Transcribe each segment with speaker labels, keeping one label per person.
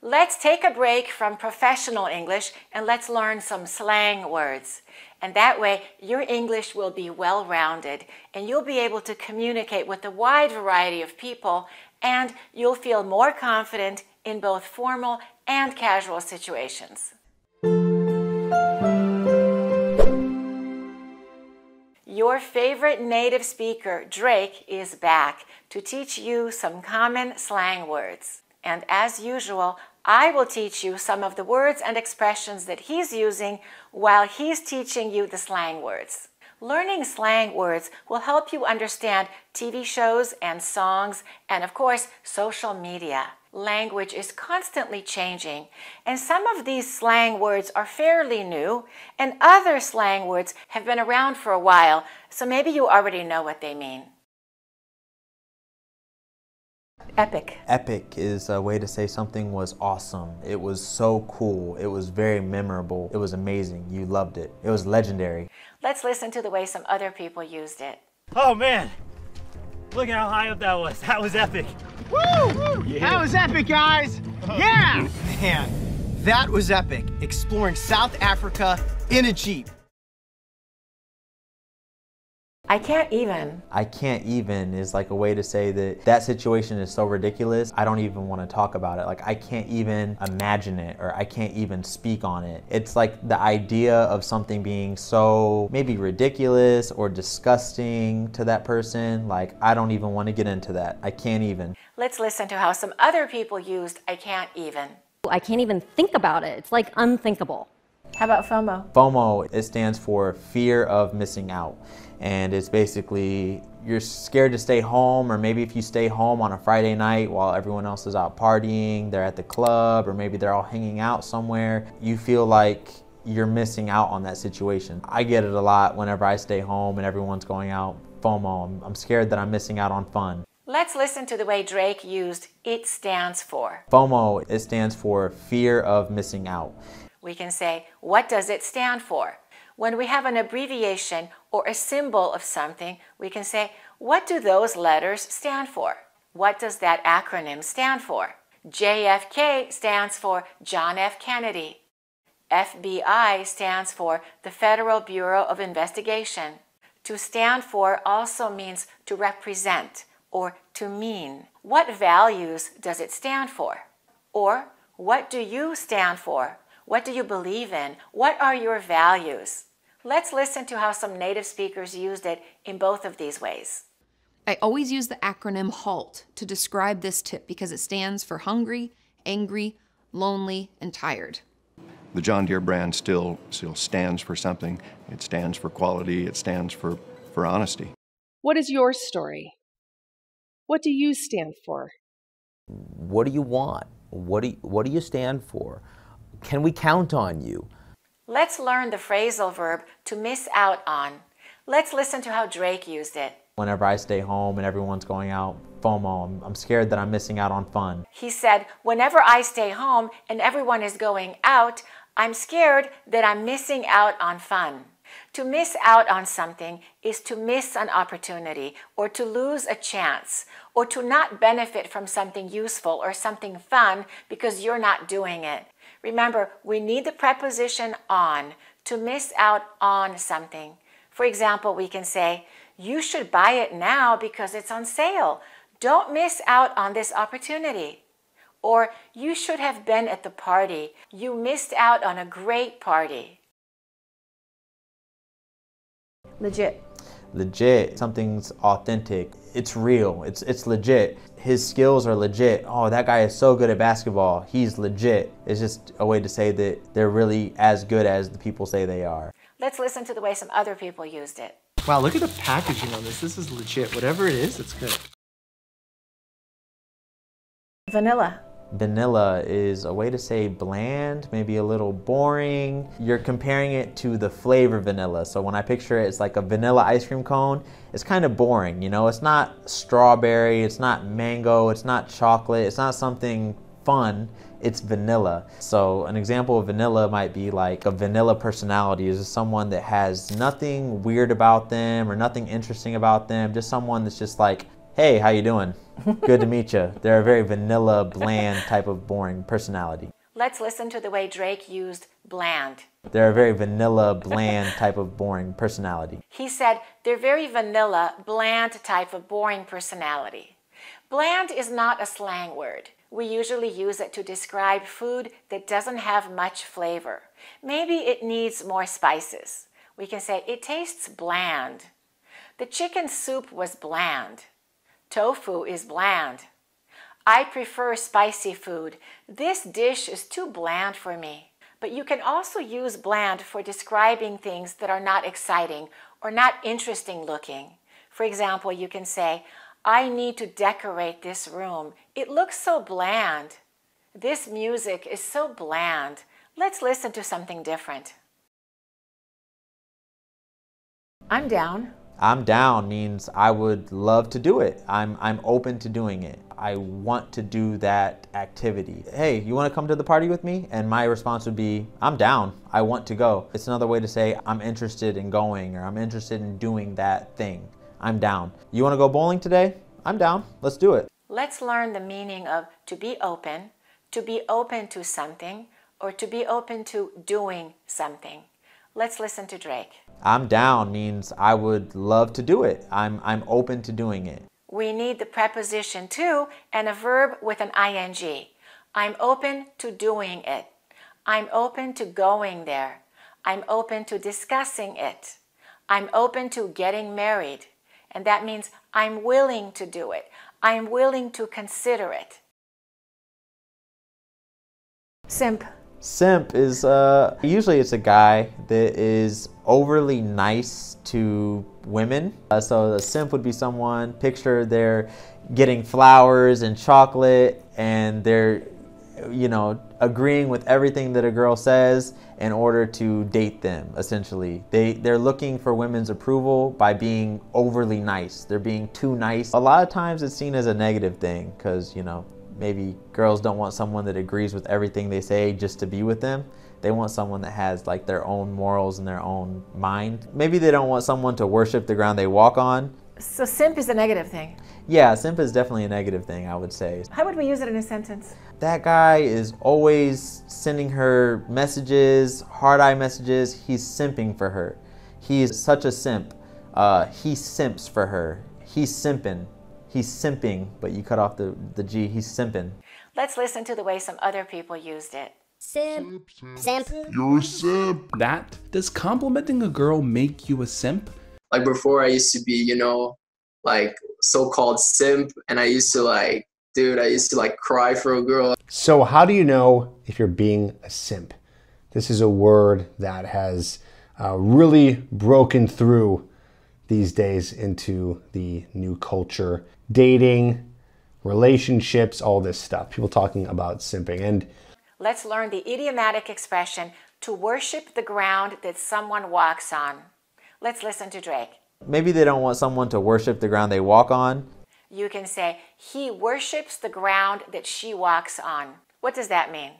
Speaker 1: Let's take a break from professional English and let's learn some slang words. And that way, your English will be well-rounded and you'll be able to communicate with a wide variety of people, and you'll feel more confident in both formal and casual situations. Your favorite native speaker, Drake, is back to teach you some common slang words. And as usual, I will teach you some of the words and expressions that he's using while he's teaching you the slang words. Learning slang words will help you understand TV shows and songs and, of course, social media. Language is constantly changing, and some of these slang words are fairly new, and other slang words have been around for a while, so maybe you already know what they mean. Epic.
Speaker 2: Epic is a way to say something was awesome. It was so cool. It was very memorable. It was amazing. You loved it. It was legendary.
Speaker 1: Let's listen to the way some other people used it.
Speaker 3: Oh man, look at how high up that was. That was epic.
Speaker 4: Woo! Yeah. That was epic, guys. Yeah! Man, that was epic. Exploring South Africa in a Jeep.
Speaker 1: I can't even.
Speaker 2: I can't even is like a way to say that that situation is so ridiculous, I don't even want to talk about it. Like, I can't even imagine it, or I can't even speak on it. It's like the idea of something being so maybe ridiculous or disgusting to that person. Like, I don't even want to get into that. I can't even.
Speaker 1: Let's listen to how some other people used I can't even.
Speaker 5: I can't even think about it. It's like unthinkable.
Speaker 1: How about FOMO?
Speaker 2: FOMO, it stands for fear of missing out. And it's basically, you're scared to stay home, or maybe if you stay home on a Friday night while everyone else is out partying, they're at the club, or maybe they're all hanging out somewhere, you feel like you're missing out on that situation. I get it a lot whenever I stay home and everyone's going out. FOMO, I'm scared that I'm missing out on fun.
Speaker 1: Let's listen to the way Drake used it stands for.
Speaker 2: FOMO, it stands for fear of missing out.
Speaker 1: We can say, what does it stand for? When we have an abbreviation or a symbol of something, we can say, what do those letters stand for? What does that acronym stand for? JFK stands for John F. Kennedy. FBI stands for the Federal Bureau of Investigation. To stand for also means to represent or to mean. What values does it stand for? Or what do you stand for? What do you believe in? What are your values? Let's listen to how some native speakers used it in both of these ways.
Speaker 6: I always use the acronym HALT to describe this tip because it stands for hungry, angry, lonely, and tired.
Speaker 7: The John Deere brand still stands for something. It stands for quality. It stands for honesty.
Speaker 8: What is your story? What do you stand for?
Speaker 9: What do you want? What do you stand for? Can we count on you?
Speaker 1: Let's learn the phrasal verb to miss out on. Let's listen to how Drake used it.
Speaker 2: Whenever I stay home and everyone's going out, FOMO, I'm scared that I'm missing out on fun.
Speaker 1: He said, whenever I stay home and everyone is going out, I'm scared that I'm missing out on fun. To miss out on something is to miss an opportunity, or to lose a chance, or to not benefit from something useful or something fun because you're not doing it. Remember, we need the preposition on to miss out on something. For example, we can say, you should buy it now because it's on sale. Don't miss out on this opportunity. Or, you should have been at the party. You missed out on a great party. Legit.
Speaker 2: Legit. Something's authentic. It's real. It's legit. His skills are legit. Oh, that guy is so good at basketball. He's legit. It's just a way to say that they're really as good as the people say they are.
Speaker 1: Let's listen to the way some other people used it.
Speaker 4: Wow, look at the packaging on this. This is legit. Whatever it is, it's good.
Speaker 1: Vanilla.
Speaker 2: Vanilla is a way to say bland, maybe a little boring. You're comparing it to the flavor vanilla. So when I picture it, it's like a vanilla ice cream cone. It's kind of boring, you know? It's not strawberry, it's not mango, it's not chocolate, it's not something fun. It's vanilla. So an example of vanilla might be like a vanilla personality is just someone that has nothing weird about them or nothing interesting about them, just someone that's just like Hey, how you doing? Good to meet you. They're a very vanilla, bland type of boring personality.
Speaker 1: Let's listen to the way Drake used bland.
Speaker 2: They're a very vanilla, bland type of boring personality.
Speaker 1: He said they're very vanilla, bland type of boring personality. Bland is not a slang word. We usually use it to describe food that doesn't have much flavor. Maybe it needs more spices. We can say it tastes bland. The chicken soup was bland. Tofu is bland. I prefer spicy food. This dish is too bland for me. But you can also use bland for describing things that are not exciting or not interesting looking. For example, you can say, I need to decorate this room. It looks so bland. This music is so bland. Let's listen to something different. I'm down.
Speaker 2: I'm down means I would love to do it. I'm open to doing it. I want to do that activity. Hey, you want to come to the party with me? And my response would be, I'm down. I want to go. It's another way to say I'm interested in going, or I'm interested in doing that thing. I'm down. You want to go bowling today? I'm down. Let's do it.
Speaker 1: Let's learn the meaning of to be open to something, or to be open to doing something. Let's listen to Drake.
Speaker 2: I'm down means I would love to do it. I'm open to doing it.
Speaker 1: We need the preposition to and a verb with an ing. I'm open to doing it. I'm open to going there. I'm open to discussing it. I'm open to getting married. And that means I'm willing to do it. I'm willing to consider it. Simp.
Speaker 2: Simp is, usually it's a guy that is overly nice to women. So a simp would be someone, picture they're getting flowers and chocolate and they're, agreeing with everything that a girl says in order to date them, essentially. They're looking for women's approval by being overly nice. They're being too nice. A lot of times it's seen as a negative thing because, maybe girls don't want someone that agrees with everything they say just to be with them. They want someone that has like their own morals and their own mind. Maybe they don't want someone to worship the ground they walk on.
Speaker 1: So simp is a negative thing.
Speaker 2: Yeah, simp is definitely a negative thing, I would say.
Speaker 1: How would we use it in a sentence?
Speaker 2: That guy is always sending her messages, hard-eye messages. He's simping for her. He is such a simp. He simps for her. He's simping. He's simping, but you cut off the G. He's simping.
Speaker 1: Let's listen to the way some other people used it.
Speaker 10: Simp. Simp. You're a simp.
Speaker 11: Does complimenting a girl make you a simp?
Speaker 12: Like before I used to be, like so-called simp, and I used to cry for a girl.
Speaker 13: So how do you know if you're being a simp? This is a word that has really broken through these days into the new culture. Dating, relationships, all this stuff. People talking about simping. And
Speaker 1: let's learn the idiomatic expression to worship the ground that someone walks on. Let's listen to Drake.
Speaker 2: Maybe they don't want someone to worship the ground they walk on.
Speaker 1: You can say, he worships the ground that she walks on. What does that mean?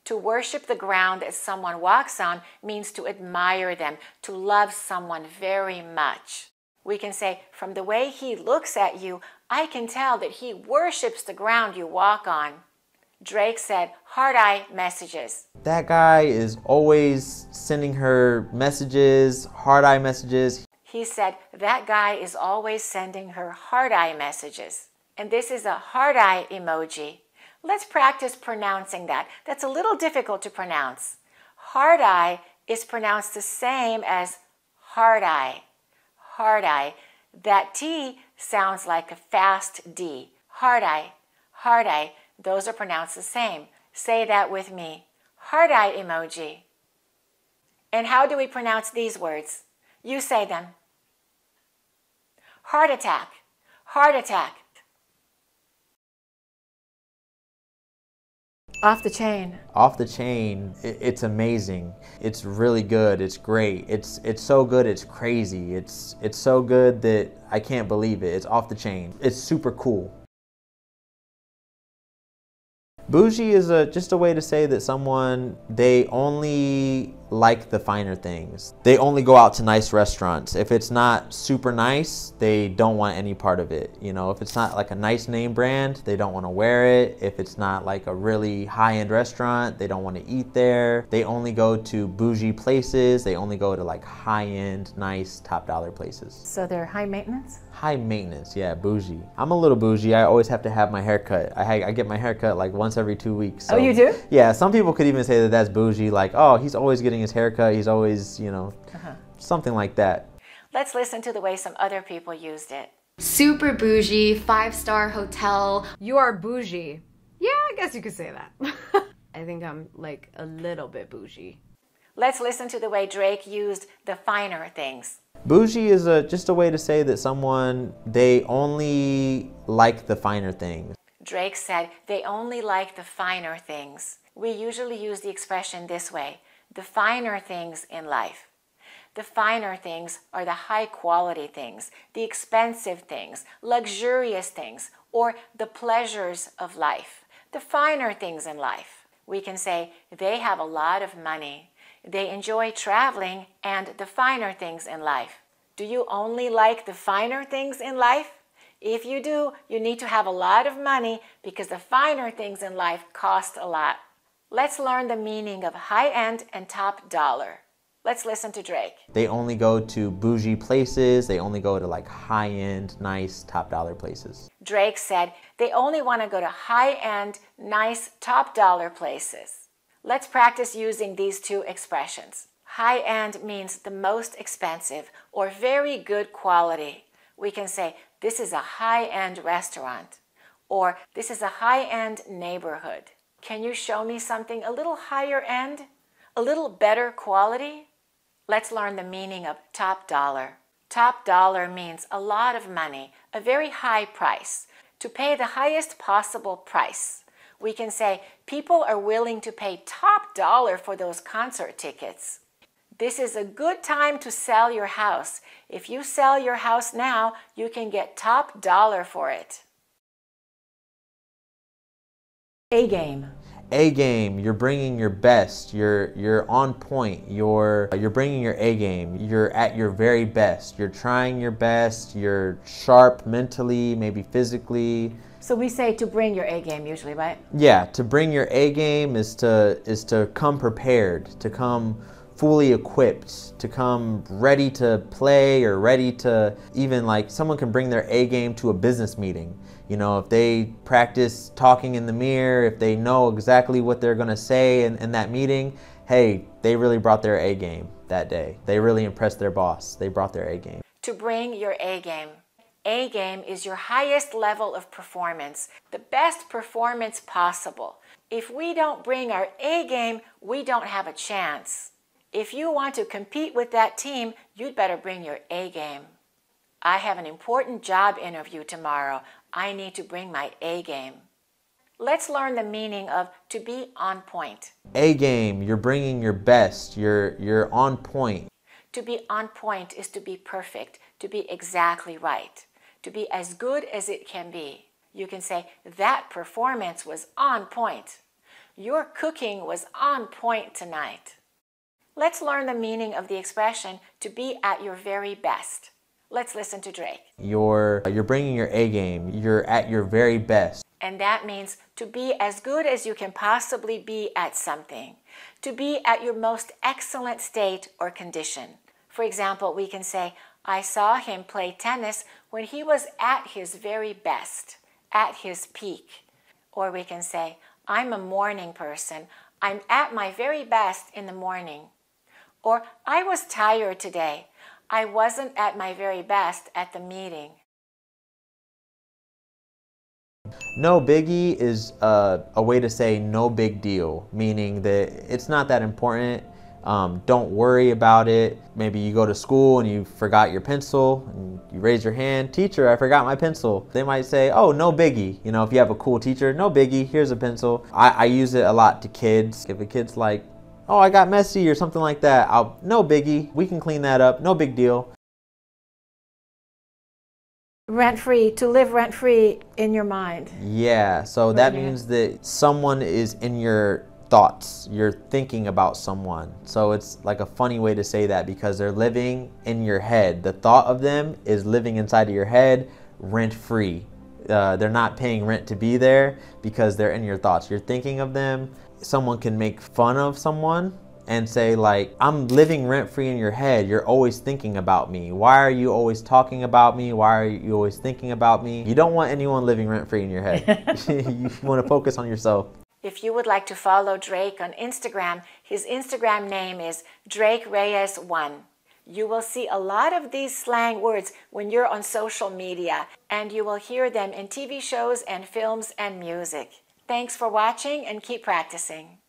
Speaker 1: To worship the ground that someone walks on means to admire them, to love someone very much. We can say, from the way he looks at you, I can tell that he worships the ground you walk on. Drake said, hard-eye messages.
Speaker 2: That guy is always sending her messages, hard-eye messages.
Speaker 1: He said, that guy is always sending her hard-eye messages. And this is a hard-eye emoji. Let's practice pronouncing that. That's a little difficult to pronounce. Hard-eye is pronounced the same as hard-eye. Hard-eye. That T sounds like a fast D. Hard-eye. Hard-eye. Those are pronounced the same. Say that with me. Hard-eye emoji. And how do we pronounce these words? You say them. Heart attack. Heart attack. Off the chain.
Speaker 2: Off the chain. It's amazing. It's really good. It's great. It's so good. It's crazy. It's so good that I can't believe it. It's off the chain. It's super cool. Bougie is just a way to say that someone, they only like the finer things. They only go out to nice restaurants. If it's not super nice, they don't want any part of it. You know, if it's not like a nice name brand, they don't want to wear it. If it's not like a really high-end restaurant, they don't want to eat there. They only go to bougie places. They only go to like high-end, nice, top dollar places.
Speaker 1: So they're high maintenance?
Speaker 2: High maintenance, yeah, bougie. I'm a little bougie. I always have to have my hair cut. I get my hair cut like once every 2 weeks. So,
Speaker 1: oh, you do?
Speaker 2: Yeah, some people could even say that that's bougie, like, oh, he's always getting his hair cut. He's always, you know, something like that.
Speaker 1: Let's listen to the way some other people used it.
Speaker 14: Super bougie, 5-star hotel.
Speaker 15: You are bougie. Yeah, I guess you could say that. I think I'm like a little bit bougie.
Speaker 1: Let's listen to the way Drake used the finer things.
Speaker 2: Bougie is just a way to say that someone, they only like the finer things.
Speaker 1: Drake said they only like the finer things. We usually use the expression this way, the finer things in life. The finer things are the high quality things, the expensive things, luxurious things, or the pleasures of life. The finer things in life. We can say they have a lot of money. They enjoy traveling and the finer things in life. Do you only like the finer things in life? If you do, you need to have a lot of money because the finer things in life cost a lot. Let's learn the meaning of high-end and top dollar. Let's listen to Drake.
Speaker 2: They only go to bougie places. They only go to like high-end, nice, top dollar places.
Speaker 1: Drake said they only want to go to high-end, nice, top dollar places. Let's practice using these two expressions. High-end means the most expensive or very good quality. We can say, this is a high-end restaurant, or this is a high-end neighborhood. Can you show me something a little higher end, a little better quality? Let's learn the meaning of top dollar. Top dollar means a lot of money, a very high price, to pay the highest possible price. We can say people are willing to pay top dollar for those concert tickets. This is a good time to sell your house. If you sell your house now, you can get top dollar for it. A game.
Speaker 2: A game, you're bringing your best, you're on point, you're bringing your A game, you're at your very best, you're trying your best, you're sharp mentally, maybe physically.
Speaker 1: So we say to bring your A game usually, right?
Speaker 2: Yeah, to bring your A game is to come prepared, to come fully equipped, to come ready to play or ready to even like someone can bring their A game to a business meeting. You know, if they practice talking in the mirror, if they know exactly what they're going to say in that meeting, hey, they really brought their A game that day. They really impressed their boss. They brought their A game.
Speaker 1: To bring your A game. A game is your highest level of performance, the best performance possible. If we don't bring our A game, we don't have a chance. If you want to compete with that team, you'd better bring your A game. I have an important job interview tomorrow. I need to bring my A game. Let's learn the meaning of to be on point.
Speaker 2: A game, you're bringing your best, you're on point.
Speaker 1: To be on point is to be perfect, to be exactly right, to be as good as it can be. You can say, that performance was on point. Your cooking was on point tonight. Let's learn the meaning of the expression to be at your very best. Let's listen to Drake.
Speaker 2: You're bringing your A game. You're at your very best.
Speaker 1: And that means to be as good as you can possibly be at something. To be at your most excellent state or condition. For example, we can say, I saw him play tennis when he was at his very best, at his peak. Or we can say, I'm a morning person. I'm at my very best in the morning. Or I was tired today. I wasn't at my very best at the meeting.
Speaker 2: No biggie is a way to say no big deal, meaning that it's not that important. Don't worry about it. Maybe you go to school and you forgot your pencil and you raise your hand, teacher, I forgot my pencil. They might say, oh, no biggie. You know, if you have a cool teacher, no biggie, here's a pencil. I use it a lot to kids. If a kid's like, oh, I got messy or something like that, no biggie, we can clean that up, no big deal.
Speaker 1: Rent-free, to live rent-free in your mind.
Speaker 2: Yeah, so that means that someone is in your thoughts. You're thinking about someone. So it's like a funny way to say that because they're living in your head. The thought of them is living inside of your head rent free. They're not paying rent to be there because they're in your thoughts. You're thinking of them. Someone can make fun of someone and say like, I'm living rent free in your head. You're always thinking about me. Why are you always talking about me? Why are you always thinking about me? You don't want anyone living rent free in your head. You want to focus on yourself.
Speaker 1: If you would like to follow Drake on Instagram, his Instagram name is DrakeReyes1. You will see a lot of these slang words when you're on social media, and you will hear them in TV shows and films and music. Thanks for watching and keep practicing.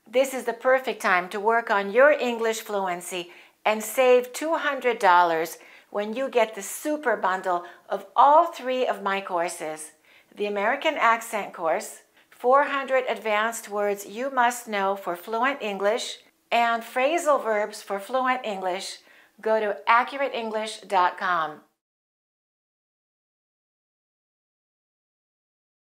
Speaker 1: This is the perfect time to work on your English fluency and save $200 when you get the super bundle of all 3 of my courses: the American Accent course, 400 advanced words you must know for fluent English, and phrasal verbs for fluent English. Go to AccurateEnglish.com.